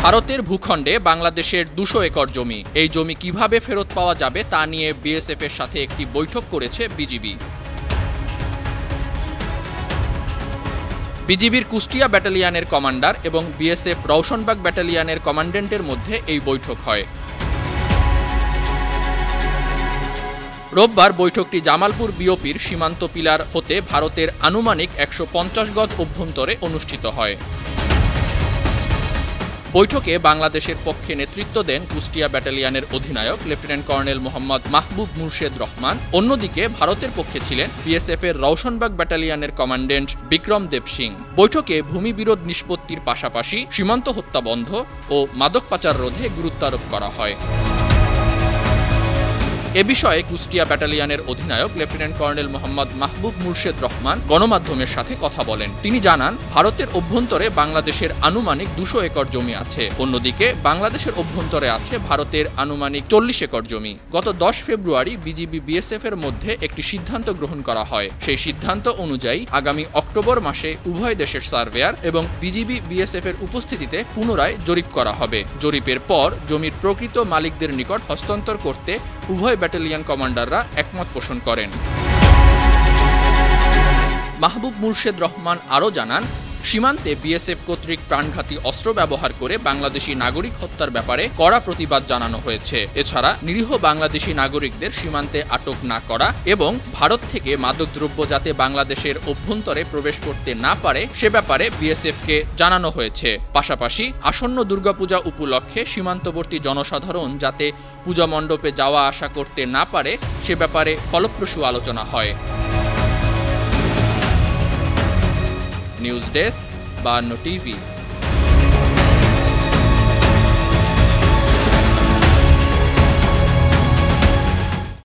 ভারতের ভূখণ্ডে বাংলাদেশের ২০০ একর জমি। এই জমি কিভাবে ফেরত পাওয়া যাবে তা নিয়ে বিএসএফ এর সাথে একটি বৈঠক করেছে বিজিবি। বিজিবির কুষ্টিয়া ব্যাটালিয়নের কমান্ডার এবং বিএসএফ রওশনবাগ ব্যাটালিয়নের কমান্ড্যান্টের মধ্যে এই বৈঠক হয়। রোববার বৈঠকটি জামালপুর বিওপির সীমান্ত পিলার হতে ভারতের আনুমানিক ১৫০ গজ অভ্যন্তরে অনুষ্ঠিত হয়। বৈঠকে বাংলাদেশের পক্ষে নেতৃত্ব দেন কুষ্টিয়া ব্যাটালিয়নের অধিনায়ক লেফটেন্যান্ট কর্নেল মোহাম্মদ মাহবুব মুর্শেদ রহমান। অন্যদিকে ভারতের পক্ষে ছিলেন বিএসএফ এর রওশনবাগ ব্যাটালিয়নের কমান্ড্যান্ট বিক্রম দেব সিং। বৈঠকে ভূমি বিরোধ নিষ্পত্তির পাশাপাশি সীমান্ত হত্যা বন্ধ ও মাদক পাচার রোধে গুরুত্বারোপ করা হয়। এ বিষয়ে কুষ্টিয়া ব্যাটালিয়নের অধিনায়ক লেফটেন্যান্ট কর্নেল মোহাম্মদ মাহবুব মুর্শেদ রহমান গণমাধ্যমের সাথে কথা বলেন। তিনি জানান, ভারতের অভ্যন্তরে বাংলাদেশের আনুমানিক ২০০ একর জমি আছে। অন্যদিকে বাংলাদেশের অভ্যন্তরে আছে ভারতের আনুমানিক ৪০ একর জমি। গত ১০ ফেব্রুয়ারি বিজিবি বিএসএফ এর মধ্যে একটি সিদ্ধান্ত গ্রহণ করা হয়। সেই সিদ্ধান্ত অনুযায়ী আগামী অক্টোবর মাসে উভয় দেশের সার্ভেয়ার এবং বিজিবি বিএসএফ এর উপস্থিতিতে পুনরায় জরিপ করা হবে। জরিপের পর জমির প্রকৃত মালিকদের নিকট হস্তান্তর করতে উভয় ব্যাটালিয়ন কমান্ডাররা একমত পোষণ করেন। মাহবুব মুর্শেদ রহমান আরও জানান, সীমান্তে বিএসএফ কর্তৃক প্রাণঘাতী অস্ত্র ব্যবহার করে বাংলাদেশি নাগরিক হত্যার ব্যাপারে কড়া প্রতিবাদ জানানো হয়েছে। এছাড়া নিরীহ বাংলাদেশি নাগরিকদের সীমান্তে আটক না করা এবং ভারত থেকে মাদকদ্রব্য যাতে বাংলাদেশের অভ্যন্তরে প্রবেশ করতে না পারে সে ব্যাপারে বিএসএফকে জানানো হয়েছে। পাশাপাশি আসন্ন দুর্গাপূজা উপলক্ষে সীমান্তবর্তী জনসাধারণ যাতে পূজা মণ্ডপে যাওয়া আসা করতে না পারে সে ব্যাপারে ফলপ্রসূ আলোচনা হয়। News desk, 52 TV.